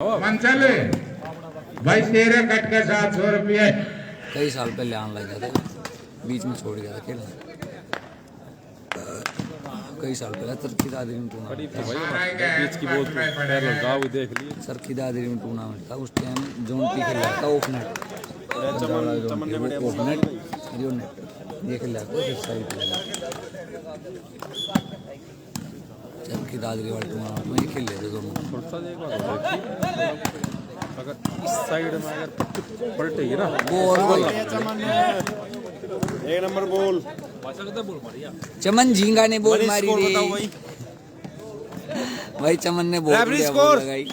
मंचल भाई तेरे कट के 700 रुपये कई साल पहले आने लग गया था, बीच में छोड़ गया था खेलना। कई साल पहले सरखी दादरी में टूर्नामेंट सरखी दादरी में टूर्नामेंट था। उस टाइम जोन पी खेल रहा था ऑफ नेट रियो नेट ये खेल रहा था फिर साइड सरखी दादरी वाले टूर्नामेंट में ये खेल रहे थे दोनों। अगर इस साइड में अगर पलटेगी ना बॉल एक नंबर बॉल चमन झींगा ने बॉल मारी रे भाई चमन ने बॉल लगाई।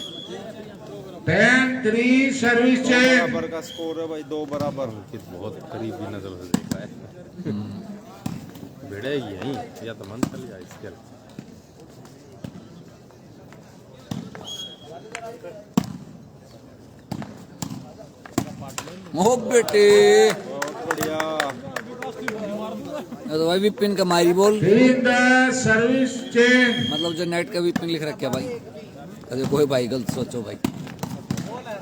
10-3 सर्विस चेंज बराबर का स्कोर है भाई, दो बराबर। बहुत करीबी नजर से देखा है भिड़ेगी यहीं या तो मन चल जाए इसके ओ बेटे बहुत बढ़िया। तो भाई विपिन का मारी बॉल सर्विस चेंज मतलब जो नेट का विपिन लिख रखा भाई। अरे कोई भाई गलत सोचो भाई,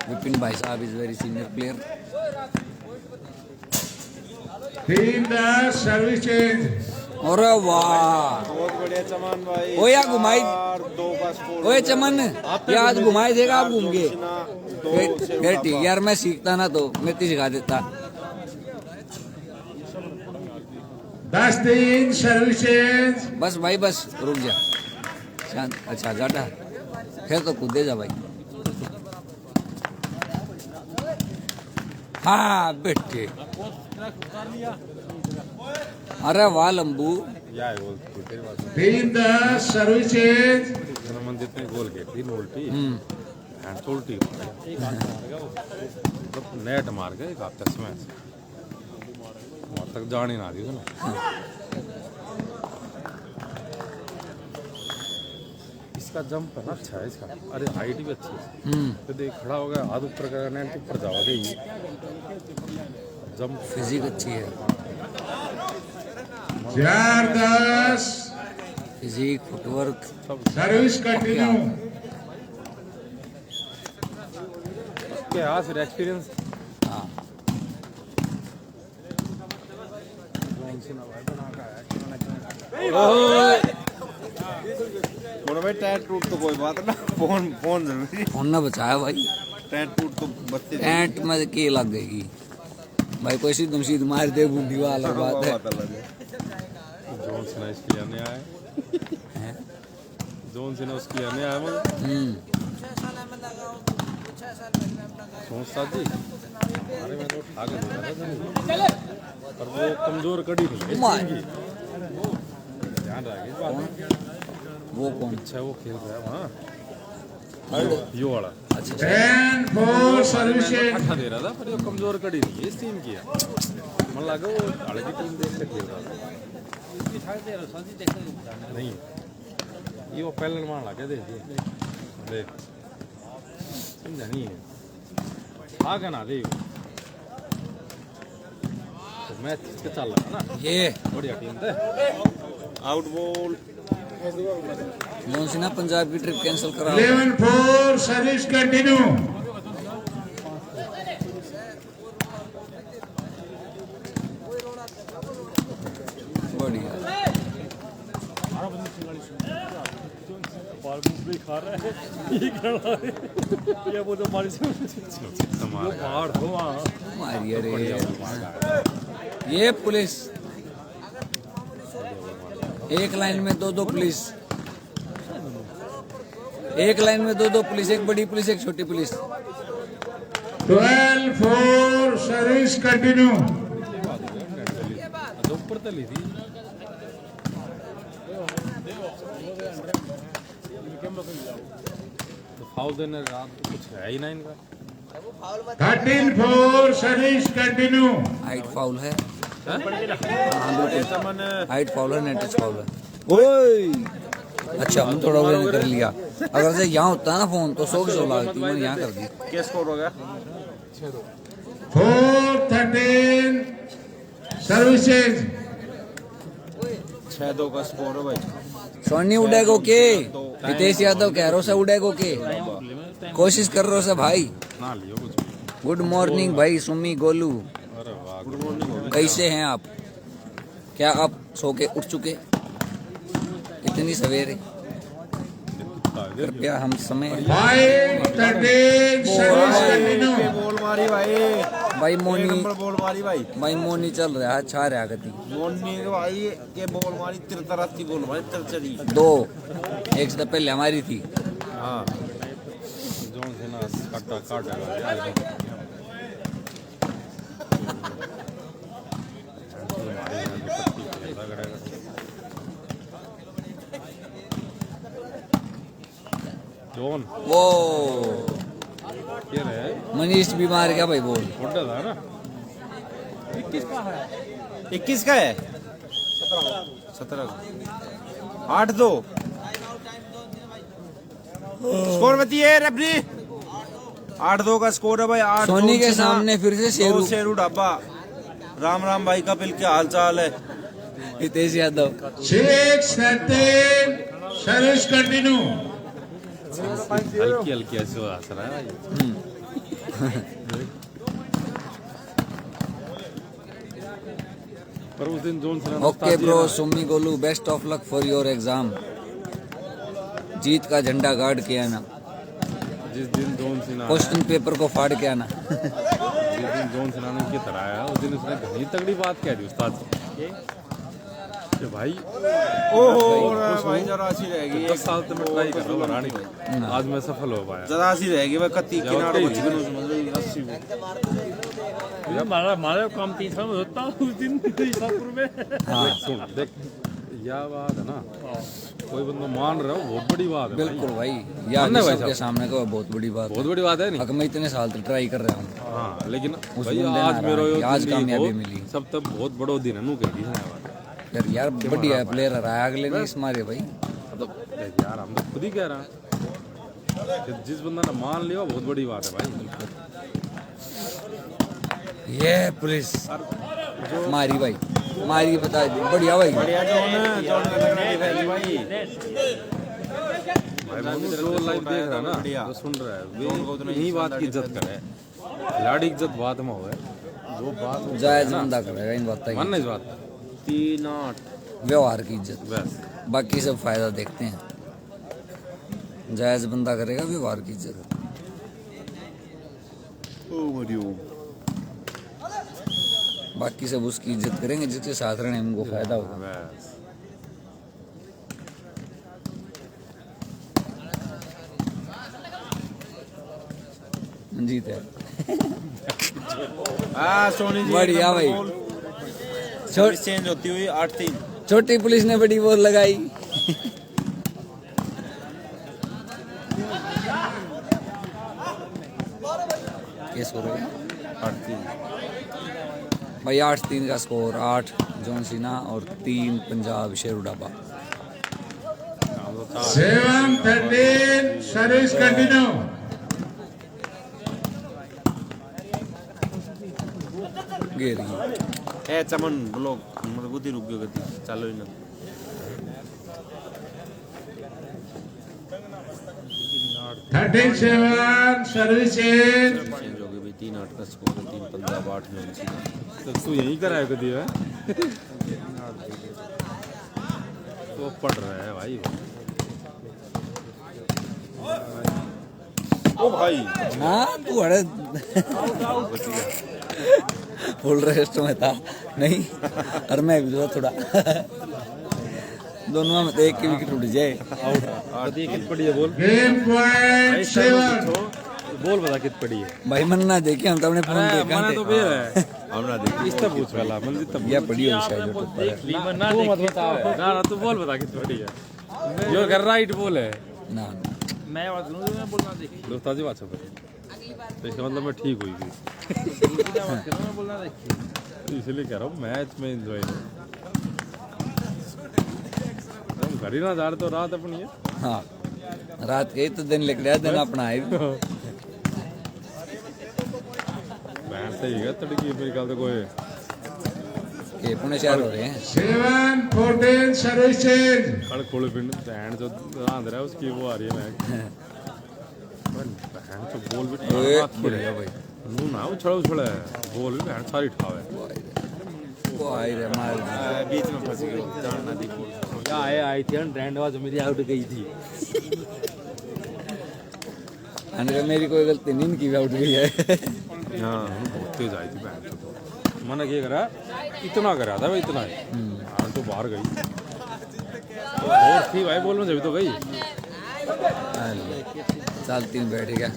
विपिन भाई साहब is very senior player. 3 service change अरे वाह बहुत बढ़िया चमन भाई। ओ या घुमाई 2 का स्कोर। ओए चमन ये आज घुमाई देगा आप घूम के। 2 फिर ठीक यार, मैं सीखता ना तो मैं ती सिखा देता। 10-3 सर्विस चेंज बस भाई बस रुक जा शांत। अच्छा जाटा फिर तो कूदे जा भाई। हाँ बेटे अरे वाह लंबू या है गोल तेरी बात 3 सर्विस चेंज मन जितने गोल के 3 उल्टी हैंड तो उल्टी मतलब नेट मार गए एक हफ्ते में वहाँ तक जान ही ना दी उसने। इसका जंप है ना अच्छा है इसका, अरे हाइट भी अच्छी है। तो देख खड़ा हो गया हाथ ऊपर का नेट ऊपर जावा दे जंप फिजिक अच्छी है, 4-10 फिजिक फुटवर्क सर्विस कंटिन्यू क्या फिर एक्सपीरियंस। हाँ बोलो भाई टायर टूट तो कोई बात ना, फोन जरूरी। फोन ना बचाया भाई, टायर टूट तो बत्ती टेंट में की लग गई भाई। कोई सीध मार दे बूढ़ी वाला बात है। जोन से ना इसके आने आए जोन से ना उसके आने आए मतलब सोच साथी अरे मैं तो उठा के दे रहा था पर वो कमजोर कड़ी नहीं है मार। इसकी। ध्यान रखिए इस बात में। वो कौन अच्छा वो खेल रहा है वहाँ यो वाला 10-4 सर्विस चेंज अच्छा दे रहा था पर ये कमजोर कड़ी नहीं है इस टीम की है। मन लगा वो आगे की टीम देख के खेल रहा था नहीं ये वो पहले मान लगा देख देख समझा नहीं है आगे ना दे तो मैच इसका चल रहा ना ये बढ़िया टीम थे। Out ball. Zone Sinha Punjab की ट्रिप कैंसिल करा। 11-4 सर्विस कंटिन्यू बढ़िया मारी अरे ये पुलिस एक लाइन में दो पुलिस, एक लाइन में दो पुलिस, एक बड़ी पुलिस एक छोटी पुलिस। 12-4 सर्विस कंटिन्यू ऊपर तली थी तो फाउल देने का कुछ है ही ना इनका। 13-4 सर्विस कंटिन्यू हाइट फाउल है, चमन हाइट फाउल है, नेट टच फाउल है। ओए अच्छा हम थोड़ा उन्होंने कर लिया। अगर से यहाँ होता ना फोन तो 100 लगती, मैंने यहाँ कर दी। क्या स्कोर हो गया? 4-13 सर्विस चेंज 6-2 का स्कोर है भाई। सोनी उड़ेगो के हितेश यादव कह रो से उड़ेगो के कोशिश कर रो से भाई। ना लियो कुछ। गुड मॉर्निंग भाई सुमी गोलू, अरे वाह, कैसे हैं आप? क्या आप सो के उठ चुके इतनी सवेरे? कृपया हम समय फाइट 13 सर्विस कंटिन्यू। बॉल मारी भाई, भाई मोनी बॉल मारी भाई मोनी चल रहा है, छा रहा गति मोनी भाई के बॉल मारी, तिरतराती बॉल मारी, तिरचरी। 2 एक से पहले हमारी थी। हाँ जोन से ना कट्टा काट लगा। जोन वो क्या है? मनीष भी मार गया भाई बॉल। बुड्ढा था ना। 21 का है, 17 8-2 स्कोर बताइए रेफरी। 8-2 का स्कोर है भाई। 8 सोनी के सामने फिर से शेरू शेरू ढाबा। राम राम भाई का पिल के हाल चाल है। Hitesh Yadav 6-13 service continue. हल्की हल्की ऐसे हो रहा है भाई। पर उस दिन जोन से okay bro Sumi Golu best of luck for your exam. जीत का झंडा गाड़ के आना, जिस दिन जोन सिन्हा क्वेश्चन पेपर को फाड़ के आना। जिस दिन जोन सिन्हा ने की तरह आया, उस दिन उसने घनी तगड़ी बात कह दी उस्ताद से कि भाई ओहो भाई जरा सी रहेगी, 10 साल तो मैं ट्राई कर रहा हूँ हराने की, आज मैं सफल हो पाया। जरा सी रहेगी भाई कत्ती किनारे बच गई समझ लो 80 हमारा काम 3 साल में होता उस दिन ईसापुर में। सुन देख, यह बात है ना, कोई बंदा मान रहा हो बहुत बड़ी बात है। बिल्कुल भाई, यार मानना है भाई सबके साहब। सामने को बहुत बड़ी बात बहुत बड़ी बात है नहीं। है। मैं इतने साल तक ट्राई कर रहा हूँ। हाँ लेकिन उस भाई बंदे ने आज मेरा हराया, आज जिंदगी कामयाबी को मिली। सब तब बहुत बड़ो दिन है नू कह दी है बात। यार बढ़िया प्लेयर रहा है, अगले नहीं इस मारे भाई। मतलब देख यार, हम तो खुद ही कह रहे हैं कि जिस बंदा ने मान लिया वो बहुत बड़ी बात है भाई। ये पुलिस मारी भाई, मारी बता दी बढ़िया भाई। बढ़िया जोन का लगना डिफेंस भाई। भाई मनु जो लाइव देख रहा है ना, जो सुन रहा है, वे इन्हीं बात की इज्जत करे। खिलाड़ी इज्जत बात में हो है, जो बात जायज बंदा करेगा इन बात की, मानना इस बात 3-8 व्यवहार की इज्जत, बस। बाकी सब फायदा देखते हैं। जायज बंदा करेगा व्यवहार की इज्जत। बाकी सब उसकी इज्जत करेंगे जिसके साथ रहने में उनको फायदा होगा। बस मंजीत है हाँ सोनी जी बढ़िया भाई। सर्विस चेंज होती हुई 8-3। छोटी पुलिस ने बड़ी बॉल लगाई। ये स्कोर है 8-3 भाई, 8-3 का स्कोर। 8 जॉन सीना और 3 पंजाब शेरू ढाबा। 7-13 service continue. गेरी ए चमन ब्लॉक मतलब गुदी रुक गयो गति चालू ही ना 13-7 सर्विस चेंज। चेंज हो गई भाई। 3-8 का स्कोर है। 3 पंजाब 8 में उनसी। तो तू यही कराया कभी है तो पढ़ रहा है भाई। ओ भाई हाँ तू अरे फुल रेस्ट में था नहीं, और मैं भी थोड़ा दोनों में एक की विकेट उठ जाए। कित पड़ी है बोल, गेम पॉइंट 7। बोल बता कित पड़ी है। भाई मन ना देखे, हम तो अपने फोन देखा मैंने तो बेर है हमने देखी इस तब पूछ वाला मंजिल तब या पड़ी हो शायद यूट्यूब पर। तू मत बता ना तू बोल बता कित पड़ी है। जो कर राइट बोल है ना मैं और दोनों में बोलना देखी दोस्ता जी बात कर, तो इसका मतलब मैं ठीक हुई थी, मैं बोलना देखी। इसलिए कह रहा हूँ मैच में एंजॉय हम घर ही ना जा रहे तो रात अपनी है। हाँ रात के तो दिन लिख रहा, दिन अपना है। बहन सही है तड़की मेरी ख्याल से कोई ये पुणे 4 हो रहे हैं 7-14 सर्विस चेंज खड़ खोले पिंड बहन जो आंध रहा है उसकी वो आ रही है मैं बहन तो बोल भी ओए ठाक ही बढ़िया रहे भाई नू ना उछड़ा है बोल भी बहन सारी ठाव है वो आई रे मार बीच में फंस गए जानना दी बोल या आई थी रैंड आवाज मेरी आउट गई थी अंदर मेरी कोई गलती नहीं इनकी भी आउट गई है हाँ बहुत तेज आई थी बहन तो मैंने क्या करा इतना करा था भाई इतना हाँ तो बाहर गई और थी भाई बोल में जब तो गई चल 3 बैठ गया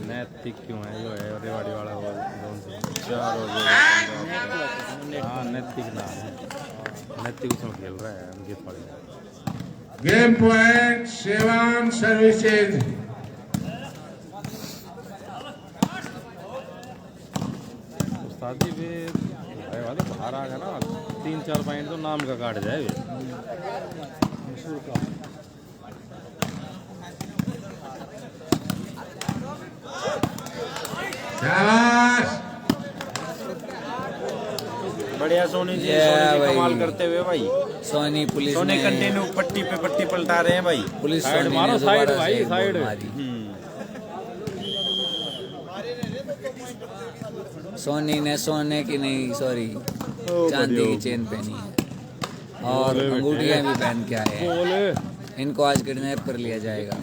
नैतिक क्यों है जो है रेवाड़ी वाला वो 4 हो गए हाँ नैतिक ना है नैतिक उसमें खेल रहा है अंकित पड़े गेम पॉइंट 7 सर्विस चेंज उस्ताद जी भी भाई वाला बाहर आ गया ना 3-4 पॉइंट तो नाम का काट जाए शाबाश बढ़िया सोनी जी Yeah, सोनी जी भाई। कमाल करते हुए भाई सोनी पुलिस सोनी ने कंटिन्यू पट्टी पे पट्टी पलटा रहे हैं भाई पुलिस साइड सोनी मारो, ने साइड दोबारा भाई, से एक बॉल साइड। मारी। सोनी ने सोने की नहीं सॉरी चांदी की चेन पहनी है और बोले बेटे। अंगूठियां भी पहन के आए हैं बोले इनको आज किडनैप कर लिया जाएगा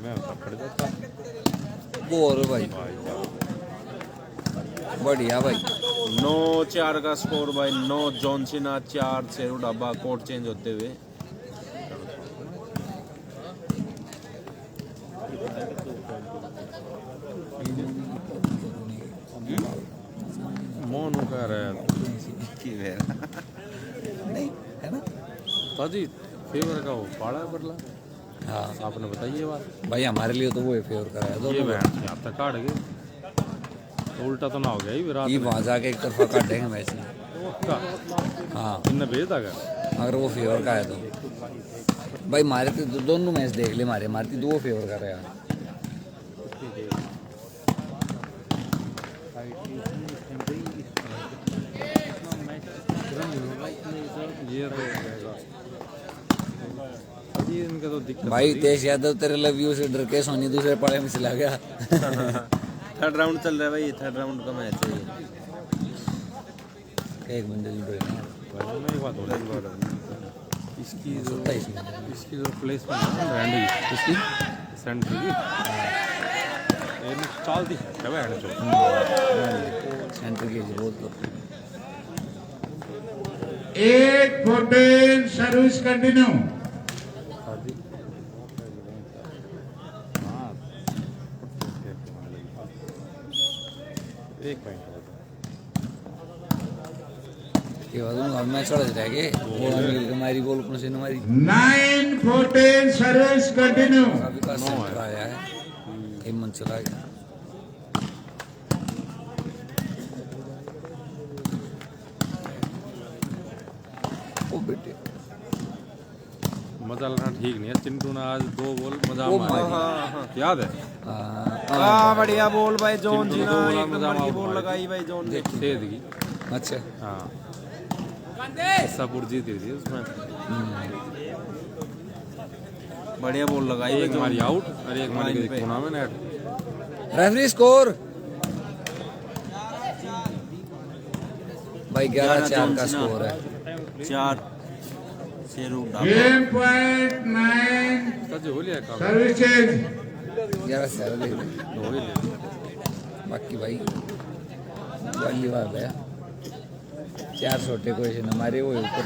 मैं पकड़ जाता वो और भाई बढ़िया भाई 9-4 का स्कोर भाई 9 जॉनसिना 4 शेरू डाबा कोर्ट चेंज होते हुए मोनू कह रहा है नहीं है ना ताजी फेवर का वो पाड़ा है बदला हाँ आपने बताई ये बात भाई हमारे लिए तो वो फेवर कराया ये दोनों बहन यहाँ तक काट गए तो उल्टा तो ना हो गया ये रात ये में वहाँ जाके एक तरफा काटेंगे मैच में का हाँ इनने भेजा क्या अगर वो फेवर का है तो भाई मारे तो दोनों मैच देख ले मारे मारती दो फेवर कर रहे हैं ये तो हो जाएगा ये इनका तो दिक्कत भाई होती है। तेज यादव तेरे लव यू से डर के सोनी दूसरे पाले में चला गया थर्ड राउंड चल रहा है भाई थर्ड राउंड का मैच है ये एक बंदे ने भाई मैं एक बात बोल रहा हूँ इसकी जो प्लेसमेंट है ना रैंडी उसकी सेंटर की ये चलती है क्या बहन जो सेंटर की बहुत 8-14 सर्विस कंटिन्यू एक पॉइंट ये बात अब मैच चढ़ जाएंगे वो अनिल कुमारी बोल कौन सी हमारी 9-14 सर्विस कंटिन्यू अभी का सेंटर आया है हेमंत चला गया ओ बेटे मजा लेना ठीक नहीं है चिंटू ने आज 2 गोल मजा वो मारा मारी। याद है हाँ बढ़िया बोल भाई जॉन चिंटू जी को ने बोला एक मजा नंबर की मारो बोल भाई। लगाई भाई जॉन ने तेज की अच्छा हाँ सपुर जीती थी उसमें बढ़िया बोल लगाई एक भाई मारी जॉन आउट और एक मारी लाइन पे। कोना में नेट रेफरी स्कोर भाई 11-4 का स्कोर है 4 शेरू डाबा गेम पॉइंट 9 सच हो लिया काम सर्विस चेंज 11-4 ले ले। हो ही लिया बाकी भाई वाली बात है 4 छोटे कोई से हमारे वो ऊपर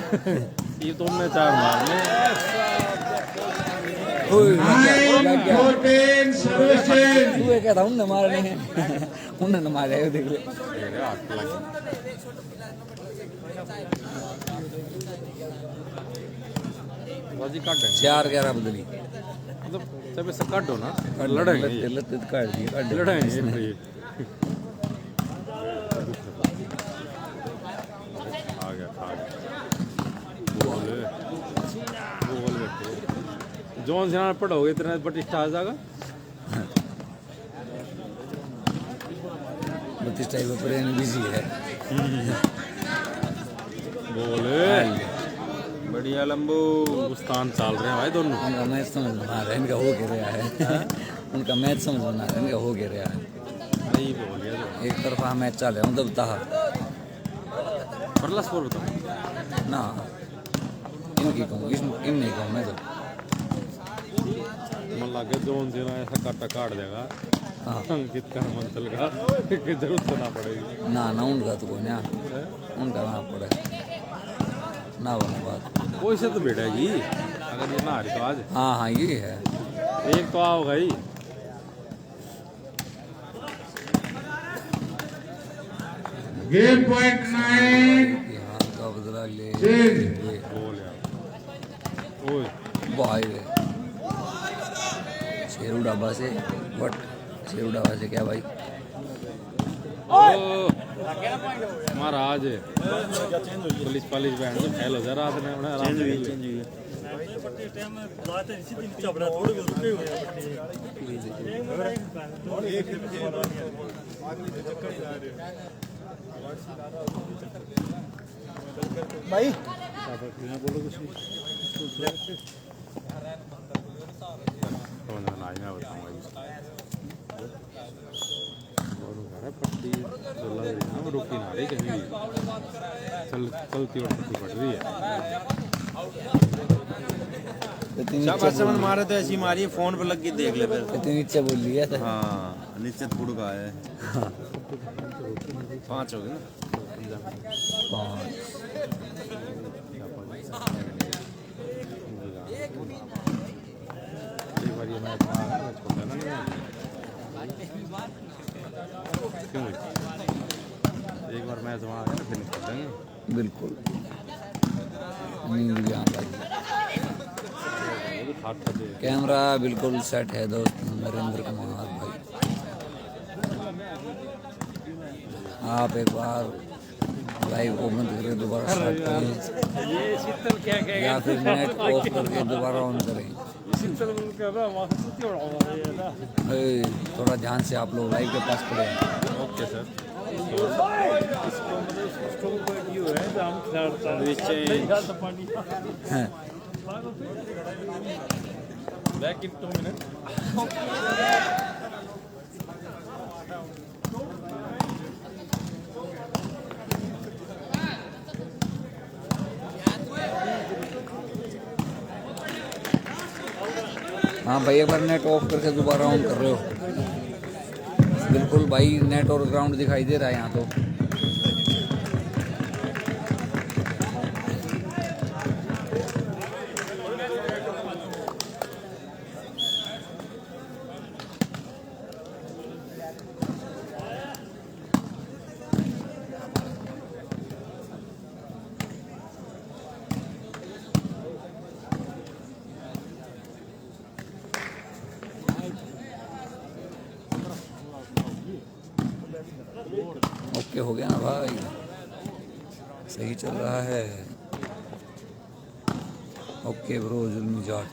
ये तुमने 4 मारने ओए, लग गया। 9-14 सर्विस चेंज तू ये कहता हूँ न मारने हैं उन्हें न मारे हो देख ले मेरे हाथ लग बाजी काट देंगे 4-11 बदली मतलब जब ऐसे काट दो ना लड़ेंगे ये। लड़ते काट दिए काट दिए। लड़ेंगे ये। आ गया खा गया बोल बेटे जॉन सिना पढ़ोगे इतना बट स्टार जाएगा इस टाइप पर बिजी है। बोले बढ़िया लंबू। हिंदुस्तान चल रहे हैं भाई दोनों। उनका मैच समझ में आ रहा है, इनका हो के रहा है। उनका मैच समझ में आ रहा है, इनका हो के रहा है। नहीं बोल गया तो एक तरफा मैच चल रहा हूँ दबता परला स्कोर बताओ ना, इनकी कहूँ इन नहीं कहूँ मैं तो। मन लगे जोन से ना ऐसा काटा काट देगा हाँ अंकित का मंथल का कि जरूरत तो ना पड़ेगी। ना ना उनका तो कोई ना, उनका ना पड़े ना बना बात। कोई से तो बैठेगी अगर ये ना हारी तो आज हाँ हाँ ये है। एक तो आओ गई। गेम पॉइंट 9 ये हाथ का बदला ले चेंज। बोल यार ओए भाई रे शेरू ढाबा से बट शेरू ढाबा से क्या भाई। महाराज पुलिस पुलिस बैंड तो फैल हो जा रात में अपना आराम से भाई आज मैं बताऊंगा पट्टी तो लग रही है ना, वो रुकी ना रही कहीं भी चलती और पट्टी पड़ रही है। शाबाश समझ मारे तो ऐसी मारी है, फोन पर लग के देख ले फिर। इतनी नीचे बोल लिया था। हाँ नीचे थोड़ा का है। 5 हो गए ना। 5 एक बार ये मैच मारा मैच को ना क्यों एक बार मैच वहाँ आ गया ना फिनिश कर देंगे बिल्कुल नींद भी आने लगी। हाथ कर दे कैमरा बिल्कुल सेट है दोस्त नरेंद्र कुमार भाई। आप एक बार लाइव को बंद करके दोबारा स्टार्ट करें ये शीतल क्या या कहेगा? फिर नेट ऑफ करके दोबारा ऑन करें। शीतल कर रहा वहाँ से क्यों रहा है ना? ए, थोड़ा ध्यान से आप लोग लाइव के पास पड़े। ओके सर इसको ये है तो हम खिलाड़ता है। नीचे तो पानी हैं। Back in 2 minute. हाँ भाई एक बार नेट ऑफ करके दोबारा ऑन कर रहे हो। बिल्कुल भाई नेट और ग्राउंड दिखाई दे रहा है यहाँ तो। ओके हो गया ना भाई, सही चल रहा है। ओके ब्रो जुल्मी जाट।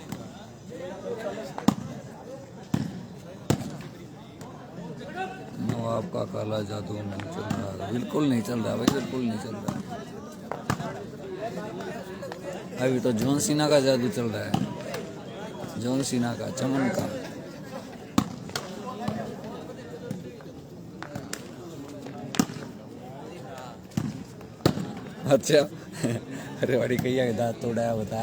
नवाब का काला जादू नहीं चल रहा, बिल्कुल नहीं चल रहा भाई, बिल्कुल नहीं चल रहा। अभी तो जॉन सीना का जादू चल रहा है, जॉन सीना का, चमन का। अच्छा अरे बड़ी कैया के दांत तोड़ा बता।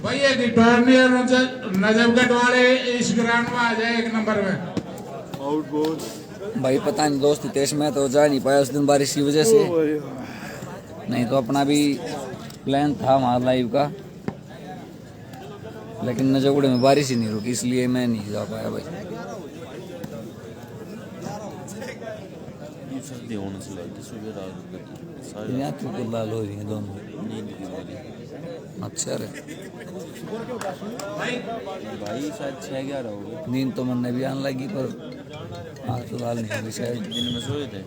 भैया की टॉर्नियर नजफगढ़ वाले इस ग्राउंड में आ जाए 1 नंबर में। आउट बॉल भाई पता नहीं दोस्त हितेश में तो जा नहीं पाया उस दिन बारिश की वजह से, नहीं तो अपना भी प्लान था हमारा लाइव का, लेकिन नजफगढ़ में बारिश ही नहीं रुकी इसलिए मैं नहीं जा पाया भाई। सर्दी होने से लगी सुबह रात सारे यहाँ क्यों लाल हो रही है दोनों। नींद की वाली अच्छा रे भाई शायद 6-11 हो गए। नींद तो मन भी आने लगी पर हाँ तो लाल नहीं होगी शायद। दिन में सोए थे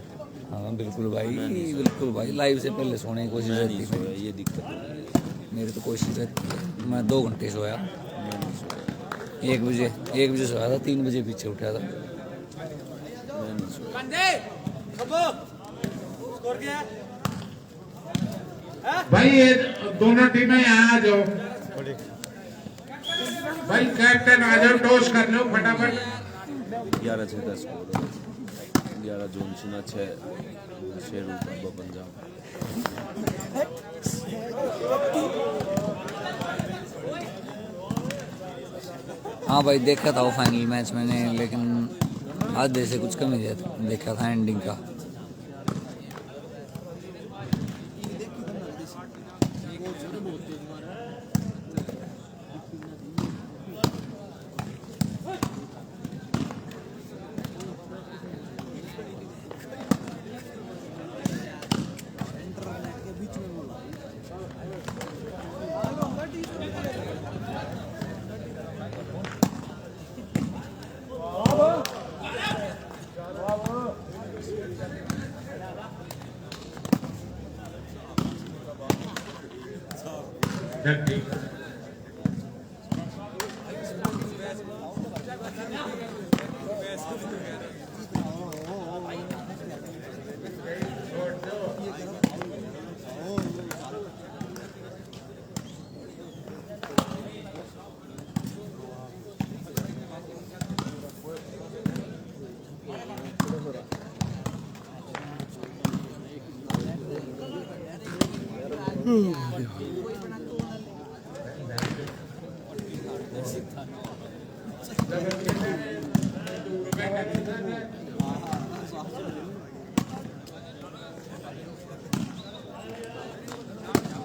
हाँ बिल्कुल भाई लाइव से पहले सोने की कोशिश मैं रहती नहीं है सोया, ये दिक्कत है। मेरी तो कोशिश रहती है। मैं 2 घंटे सोया, मैं नहीं सोया, 1 बजे सोया था, 3 बजे पीछे उठा था। मैं नहीं सोया। भाई ये दोनों टीमें यहाँ आ जाओ। भाई कैप्टन आ जाओ, टॉस कर लो फटाफट। 11-6 का स्कोर। 11 जॉनसन 6 शेरू डब्बा पंजाब। हाँ भाई देखा था वो फाइनल मैच मैंने, लेकिन आधे से कुछ कम ही देखा था एंडिंग का।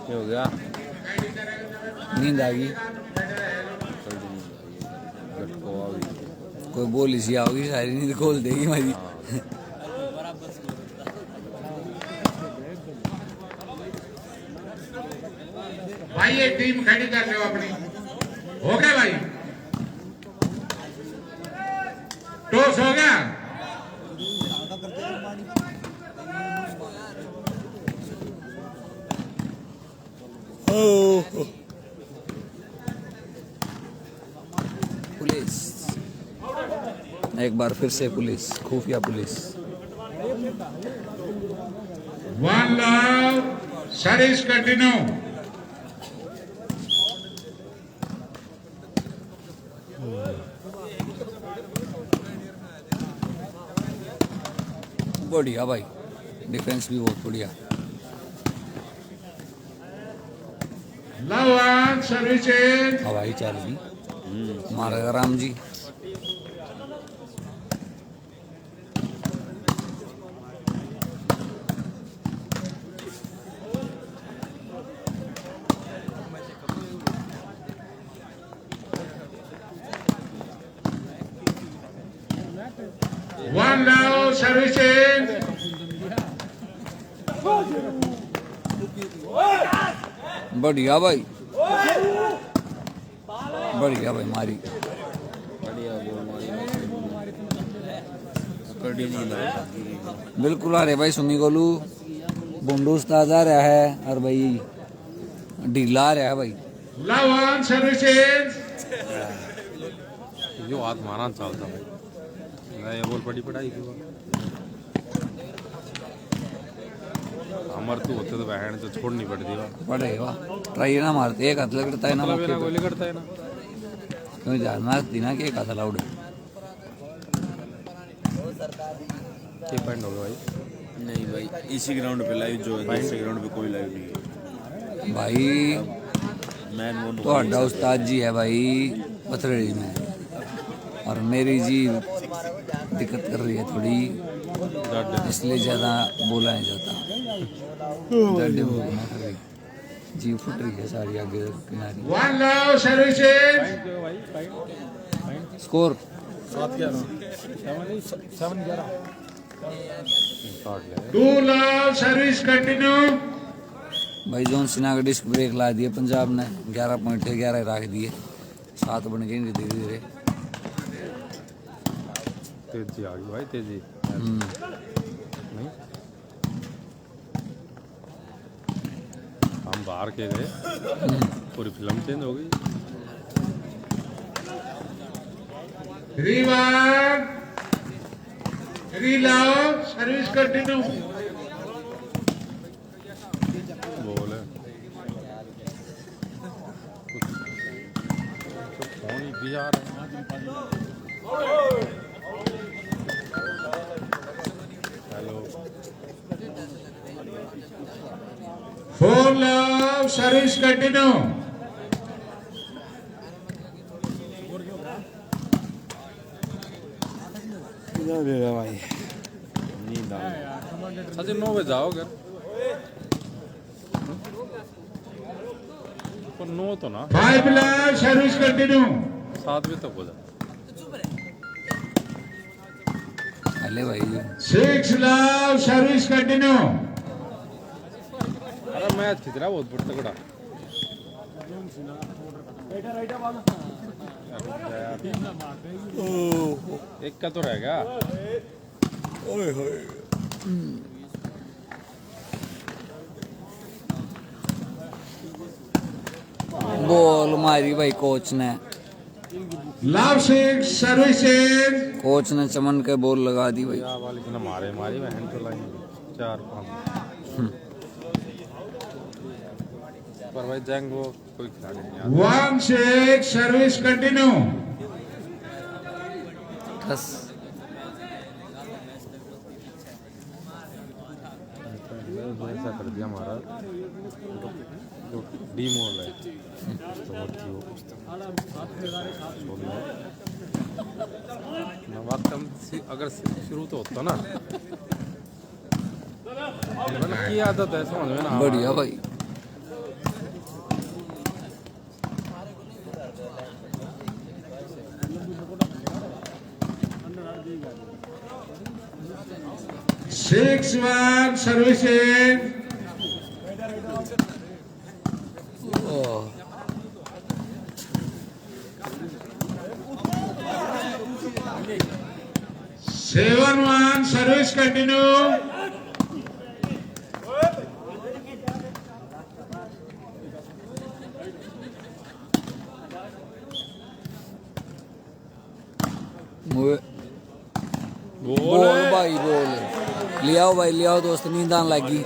क्या हो गया? नींद आ गई, कोई बोली सी आओगी सारी नींद खोल देगी मेरी। भाई ये टीम खड़ी कर लो अपनी। हो गया भाई, टॉस हो गया। पुलिस, एक बार फिर से पुलिस, खुफिया पुलिस। 1 love, service continue. बढ़िया भाई, डिफेंस भी बहुत बढ़िया। Love one services. हवाई चाल भी मारेगा Ram ji. One love services. बढ़िया भाई, बढ़िया भाई मारी। बढ़िया बॉल मारी, बिल्कुल आ रहे भाई सुमी गोलू, बुंडूस ताजा रहा है और भाई ढीला रहा है भाई। Love one services. जो हाथ मारना चाहता भाई, ये बोल पड़ी पढ़ाई की बात। हमारे तो होते तो बहन तो छोड़नी पड़ती है। बड़े वाह, ट्राई ना मारते, एक हाथ लगता है ना मतलब मौके ना पे। गोली करता है ना, क्यों जानना दीना के एक हाथ अलाउड है। क्या पॉइंट हो गया भाई? नहीं भाई, इसी ग्राउंड पे लाइव जो है, दूसरे ग्राउंड पे कोई लाइव नहीं है भाई मैन वो तो अड्डा उस्ताद जी है भाई पथरेड़ी में, और मेरी जी दिक्कत कर रही है थोड़ी, इसलिए ज़्यादा बोला नहीं जाता। डंडे में घुमा कर रही, जी फुट रही है सारी आगे किनारी। 1 love services. Score 2 love service continue. भाई जॉन सिन्हा का डिस्क ब्रेक ला दिए पंजाब ने, 11 पॉइंट थे 11 रख दिए, 7 बन गए धीरे धीरे। तेजी आ गई भाई, तेजी नहीं, हम बाहर के गए, पूरी फिल्म चेंज हो गई। 3 1 रीलाओ सर्विस कंटिन्यू बॉल है फोन ही भी आ रहा है हेलो 4 love सर्विस कंटिन्यू भाई नींद आ गई। अच्छा 9 बजे जाओ घर पर 9 तो ना 5 love सर्विस कंटिन्यू 7 बजे तक हो जाए अले भाई 6 love सर्विस कंटिन्यू अरे मैच खिंच रहा बहुत बड़ा तगड़ा एक का तो रहेगा बॉल मारी भाई कोच ने love 6 सर्विसेज कोच ने चमन के बॉल लगा दी भाई या वाली ने मारे मारी बहन तो लाइन 4-5 पर भाई जंग वो कोई खिलाड़ी नहीं आता 1 6 सर्विस कंटिन्यू बस ऐसा कर दिया हमारा जो डीमोल है तो वो थी वो नवाकम अगर शुरू तो होता ना की आदत है समझ में ना बढ़िया भाई 6-1 servicing. Oh. Seven one service continue. बोल भाई बोल लियाओ भाई लियाओ दोस्त नींद आने लगी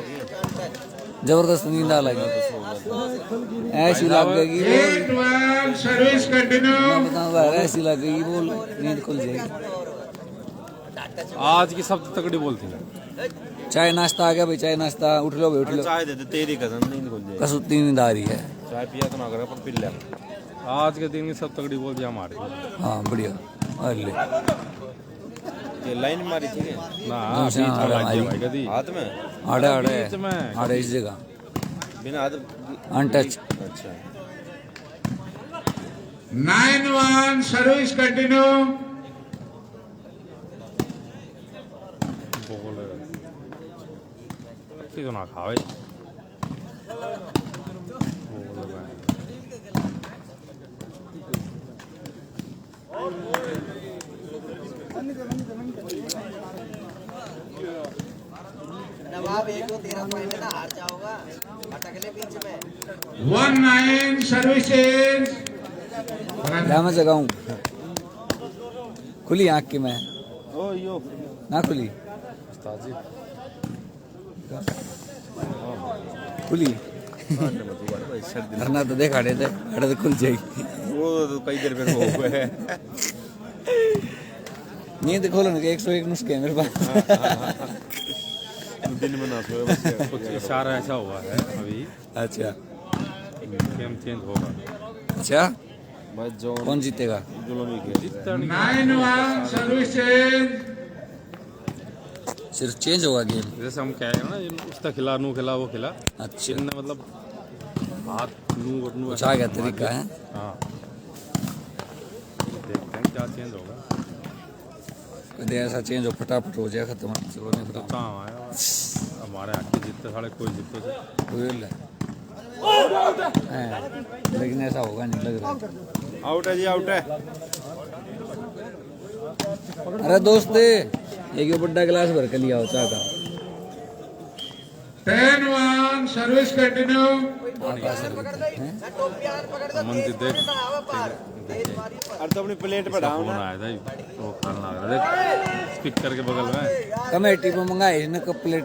जबरदस्त नींद आने लगी ऐसी लग गई 8-1 सर्विस कंटिन्यू. मैं बताऊं भाई ऐसी लग गई बोल नींद खुल जाएगी आज की सबसे तगड़ी बोल थी चाय नाश्ता आ गया भाई चाय नाश्ता उठ लो भाई उठ लो चाय दे दे तेरी कसम नींद खुल जाए कसुत्ती नींद आ रही है चाय पिया तो ना करे पर पी ले आज के दिन की सब तगड़ी बोल थी हमारी हाँ बढ़िया अरे ये लाइन मारी थी क्या ना बीच में बीच में आड़ा लग गया मारी। भाई कदी हाथ में आड़े आड़े बीच में। आड़े इस जगह बिना हाथ अनटच अच्छा 9-1 सर्विस कंटिन्यू. बोल तो ना खावे बोल भाई नवाब एक को 13 पॉइंट ना हार जाओगा अटकले बीच में 1-9 सर्विसेज. क्या मैं जगाऊं खुली आँख की मैं ओ यो ना खुली उस्ताद जी खुली करना तो देख आड़े थे आड़े तो खुल जाएगी वो तो कई देर फिर हो गए नींद खोलन के 101 नुस्खे हैं मेरे पास दिन में ना सोए बस कुछ इशारा ऐसा हुआ है अभी अच्छा गेम चेंज होगा अच्छा बस जो कौन जीतेगा जुलमी के जितना 9-1 सर्विसेज. सिर्फ चेंज होगा गेम जैसे हम कह रहे हैं ना उसका खिला नू खिला वो खिला अच्छा इनने मतलब हाथ नू और नू कुछ आ गया तरीका है हाँ देखते हैं क्या चेंज होगा कभी ऐसा चेंज हो फटाफट हो जाए खत्म चलो नहीं तो फटाफट कहाँ आया हमारे आके जितने साढ़े कोई जितने से कोयल है हैं, लेकिन ऐसा होगा नहीं लग रहा आउट है जी आउट है अरे दोस्त एक ये बड़ा गिलास भर के लिया हो चाह का 10-1 सर्विस कंटिन्यू। आपका सर्विस है मंदिर देख और तो अपनी प्लेट पर फोन आया था वो खाना लग रहा देख स्पीकर के बगल में कमेटी पर मंगाए इसने कप प्लेट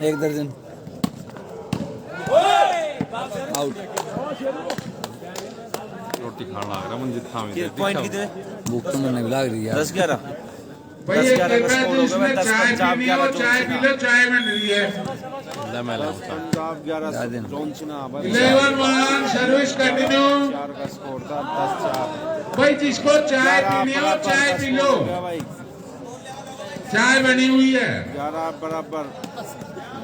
1 दर्जन आउट। रोटी खाना लग रहा मंदिर था में पॉइंट कितने? भूख तो मैंने भी लग रही है 10-11 भाई ये 10-11 का कहता है स्कोर कि हो गया। इसमें 10 चाय पंजाब पीनी हो, 11 चाय पी लो, चाय बन रही है। मैं लाऊं पंजाब 11 जॉनसिना 11-1 सर्विस कंटिन्यू। 4 का स्कोर था 10-4 भाई जिसको चाय पीनी हो चाय पी लो, भाई चाय बनी हुई है। 11 बराबर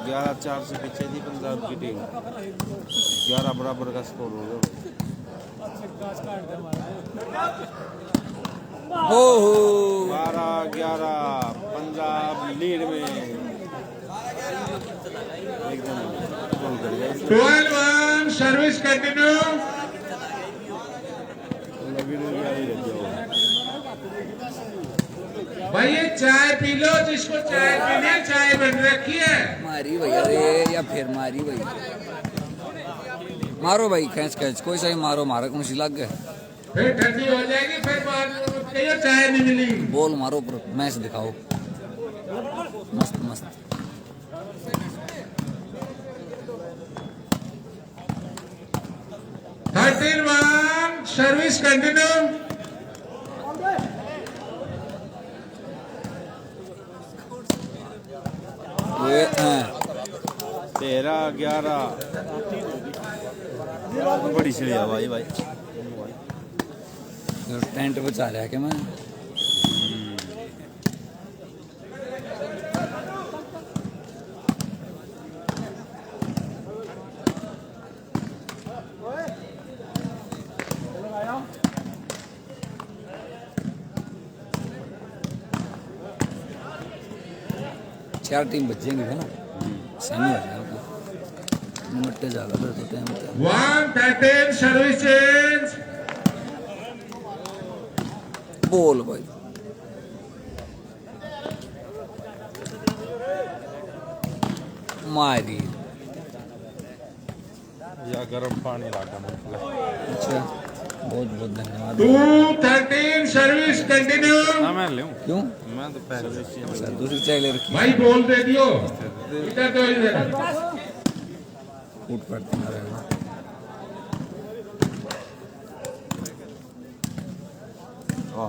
11-4 से पीछे थी पंजाब की टीम 11 बराबर का स्कोर हो गया हो 12-11 पंजाब लीड में एकदम गोल कर गया 12-1 सर्विस कंटिन्यू। भाई ये चाय पी लो, जिसको चाय पीनी है चाय बन रखी है। मारी भैया रे या फिर मारी भाई मारो भाई खींच खींच कोई सही मारो मारा कौन सी लग गए फिर ठंडी हो जाएगी, फिर बाद में कहियो चाय नहीं मिली। बॉल मारो पर मैच दिखाओ मस्त मस्त। Thirteen 1 service continue. ये 13-11 बड़ी सीढ़ी है भाई भाई। टेंट बचा रहा है क्या मैं चार टीम बचेंगे है ना सेमी हो जाएगा निमट्टे जागा तो टाइम 1-13 सर्विस चेंज। बोल भाई मारी या गर्म पानी लागा मतलब अच्छा बहुत बहुत धन्यवाद 2-13 सर्विस कंटिन्यू। ना मैं लूं क्यों मैं तो पहले अच्छा दूसरी चाय ले रखी भाई बोल दे दियो इधर तो इधर। फूट पड़ती ना रहेगा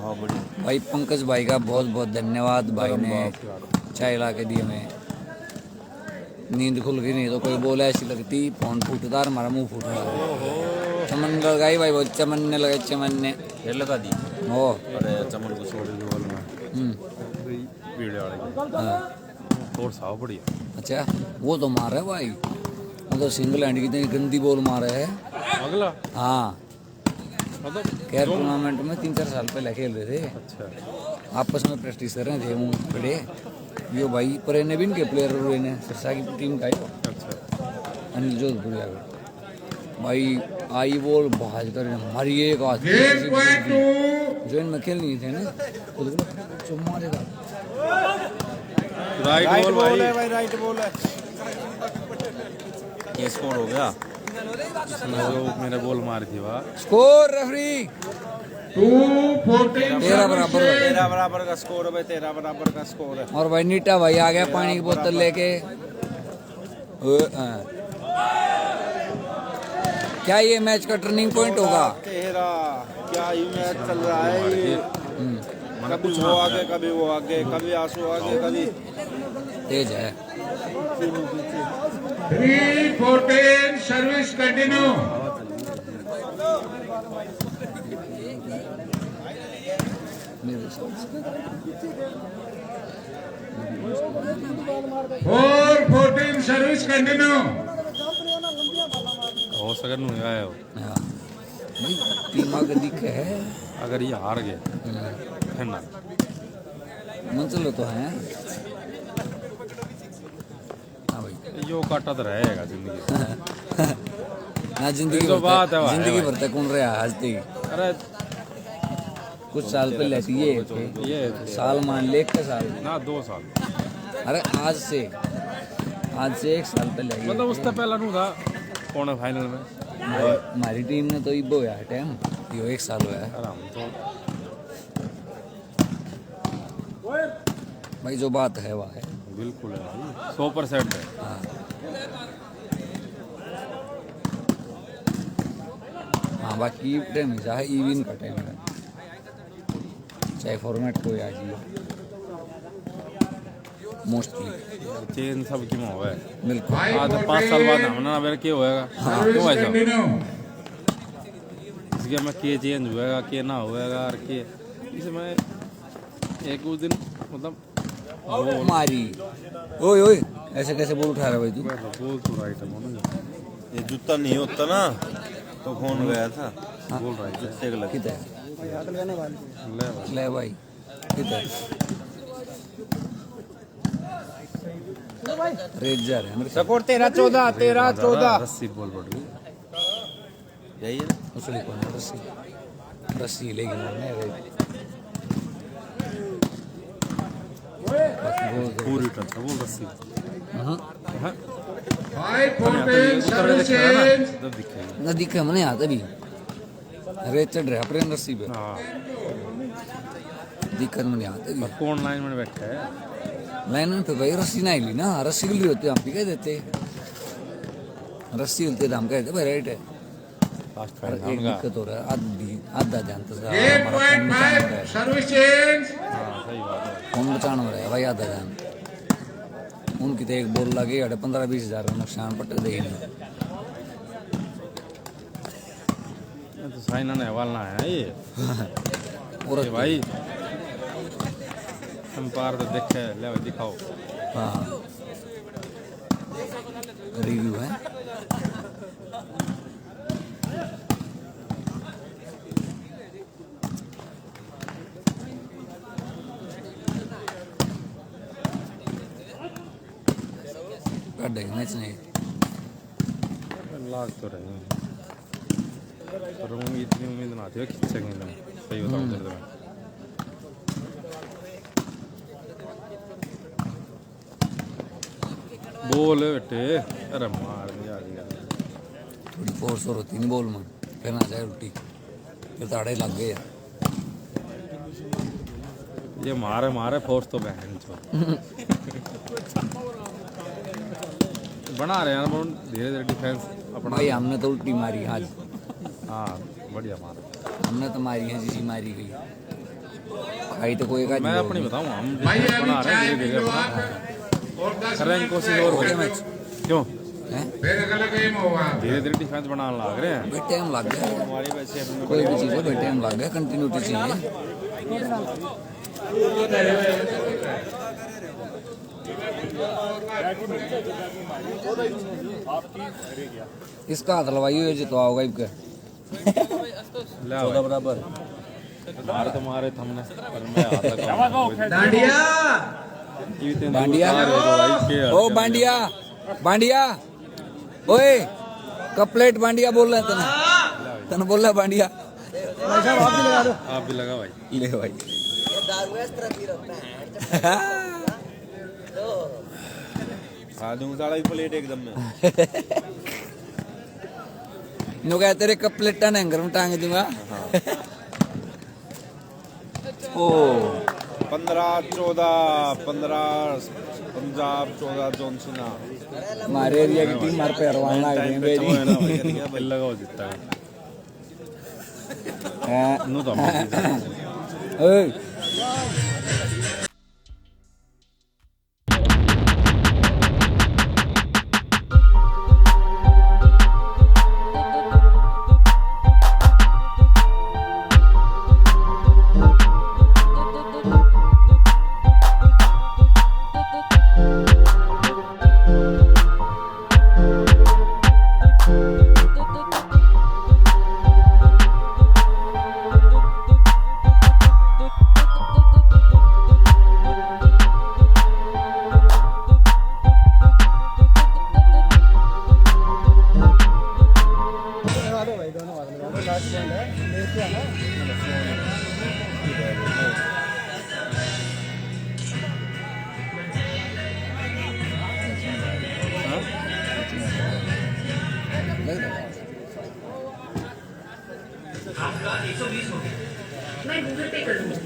हाँ बड़ी भाई पंकज भाई का बहुत बहुत धन्यवाद भाई ने चाय ला के दिए मैं नींद खुल गई नहीं तो कोई बोला ऐसी लगती फोन फूटदार हमारा मुंह फूटने लगा चमन लगाई भाई बहुत चमनने लगे चमनने फिर लगा दी। हो अरे चमन को छोड़ थोड़ी बॉल में वीडियो वाले हाँ और साव बढ़िया अच्छा वो तो मार है भाई वो तो सिंगल हैंड की इतनी गंदी बॉल मार है अगला हाँ मतलब खैर टूर्नामेंट में 3-4 साल पहले खेल रहे थे अच्छा आपस में प्रैक्टिस कर रहे थे वो बड़े यो भाई पर ने भी इनके प्लेयर हुए ने सिरसा की टीम का ही अच्छा अनिल जोधपुरी भाई आई बॉल भाज कर मारी एक हाथ गेम पॉइंट 2। जो इनमें खेल नहीं थे ना खुद को मारेगा राइट बॉल बॉल भाई है भाई राइट बॉल है ये स्कोर हो गया। इसने जो मेरे बॉल मारी थी वाह स्कोर रेफरी 2-14 13 बराबर भाई 13 बराबर का स्कोर है भाई 13 बराबर का स्कोर है और भाई नीटा भाई आ गया पानी की बोतल लेके क्या ये मैच का टर्निंग पॉइंट होगा 13 क्या ही मैच चल रहा है ये कभी वो आगे कभी वो आगे कभी आंसू आगे कभी तेज है 3-14 सर्विस कंटिन्यू। मेरे हिसाब से 4-14 सर्विस कंटिन्यू। हो सके नहीं आया हो हाँ। भाई टीमा का दिख है अगर ये हार गए फिर ना मंचलो तो है हाँ भाई यो काटा तो रहेगा जिंदगी ना जिंदगी ये तो बात है भर भाई, जिंदगी भाई। भर तक कौन रहा हंसती अरे कुछ साल पहले थी ये ये साल मान ले के साल ना 2 साल अरे आज से आज से 1 साल पहले आई है। मतलब उससे पहला नहीं था क्वार्टर फाइनल में हमारी टीम ने तो इबो है टाइम यो 1 साल हुआ है आराम तो भाई, जो बात है वह है। बिल्कुल है भाई 100% है। हाँ बाकी टाइम चाहे इविन का टाइम है, चाहे फॉर्मेट कोई आ जाए मोस्टली चेंज सब की में हुआ है। बिल्कुल। आज 5 साल बाद हमने ना के होएगा क्यों भाई साहब कंटिन्यू इसके में के चेंज होएगा के ना होएगा और के इसमें एक उस दिन मतलब वो मारी ओए ओए ऐसे कैसे बोल उठा रहा भाई तू? बोल तो राइट है मोनू ये जूता नहीं होता ना तो फोन गया था। बोल रहा है जूते का लग किधर ले भाई ले भाई किधर रेड जा रहे हैं मेरे सपोर्ट 13-14 रस्सी बोल पड़ गई यही है उसली कौन है? रस्सी रस्सी लेगी नहीं रेड बाकी बोल दो। पूरी टच बोल रस्सी हाँ 5-14 सर्विस चेंज जब दिखेगा ना दिखे मैंने आता भी रेड चढ़ रहा प्रेम रस्सी पे हाँ दिक्कत में नहीं आता भी कौन लाइन में बैठा है लाइन पे भाई रस्सी नहीं ली ना, रस्सी ली होती हम भी कह देते रस्सी होती तो हम कहते भाई राइट है। लास्ट और फाइनल एक का दिक्कत हो रहा है आधा जानते 8.5 सर्विस चेंज हाँ सही बात है फोन बचाना हो रहा है भाई आधा जान उनकी तो एक बॉल लगे 15-20 हज़ार का नुकसान पट दे ये तो साइना ने हवाल ना है ये और ये भाई हम पार तो देखे ले भाई दिखाओ हाँ रिव्यू है कर देंगे मैच नहीं लाग तो रहे हैं पर उम्मीद इतनी उम्मीद ना थी खींचेंगे एकदम सही बताऊं तेरे को बोल बेटे अरे मार दिया थोड़ी फोर्स और होती नहीं बोल में फिर ना जाए रोटी फिर ताड़े लग गए ये मारे मारे फोर्स तो बहन चो बना रहे हैं ना धीरे धीरे डिफेंस अपना भाई हमने तो उल्टी मारी आज हाँ बढ़िया मारा हमने तो मारी है जिसी मारी गई खाई तो कोई का मैं अपनी बताऊँ हम भाई defense अभी बना रहे चाय हैं पी धीरे लो धीरे आप और 10 कर रहे हैं कोशिश और हो गया मैच क्यों हैं फिर अगला गेम होगा धीरे धीरे डिफेंस बनाने लग रहे हैं भाई टाइम लग गया हमारी वैसे कोई भी चीज़ है भाई टाइम लग गया कंटिन्यूटी चाहिए इसका हाथ लवाई हुई जितवा होगा इबके ले आओ 14 बराबर मारे तो मारे थे हमने पर मैं आता कम डांडिया बांडिया ओ ओ बांडिया बांडिया ओए कपलेट बांडिया बोल रहे तना तने बोल रहा बांडिया आप भी लगा भाई ले भाई ये दारू इस तरह पी रहा है खा दूंगा साला ही प्लेट एकदम में नो क्या तेरे कपलेटा ने अंगर में टांग दूंगा ओ 15-14 पंजाब 14 जॉनसिना हमारे एरिया की टीम मार पे हरवान लग रही है बेरी लगाओ जितना हाँ। नो तो हम ओए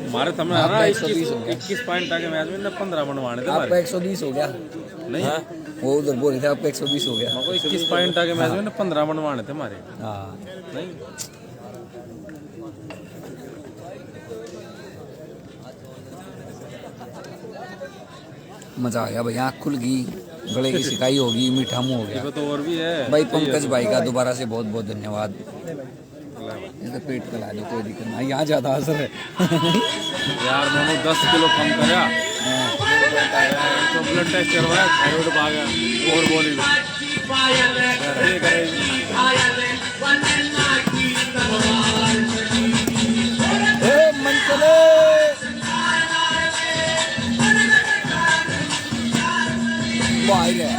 हमारे सामने आ रहा आपका 21 120 हो गया। 21 पॉइंट आके मैच में 15 बनवाने थे आपका हमारे 120 हो गया। नहीं हाँ, वो उधर बोल रहे थे आपका 120 हो गया। मेरे को 21 पॉइंट आके मैच में 15 बनवाने थे हमारे हाँ नहीं मजा आ गया भाई, आँख खुल गई, गले की सिकाई होगी, मीठा मुंह हो गया। ये तो और भी है भाई पंकज भाई का दोबारा से बहुत बहुत धन्यवाद। इसका पेट कला दो, कोई दिक्कत नहीं, यहाँ ज्यादा असर है। यार मैंने 10 किलो कम करा तो ब्लड टेस्ट करवाया थायराइड आ गया और बोली बाहर है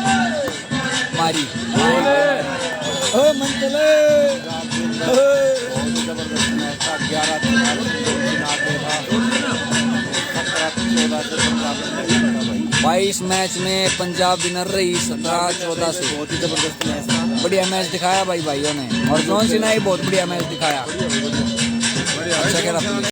मारी ओ मंतले भाई इस मैच में पंजाब विनर रही 17-14 से। बहुत ही जबरदस्त मैच था। बढ़िया मैच दिखाया भाई भाइयों ने, और जॉन सीना ही बहुत बढ़िया मैच दिखाया। अच्छा खेला।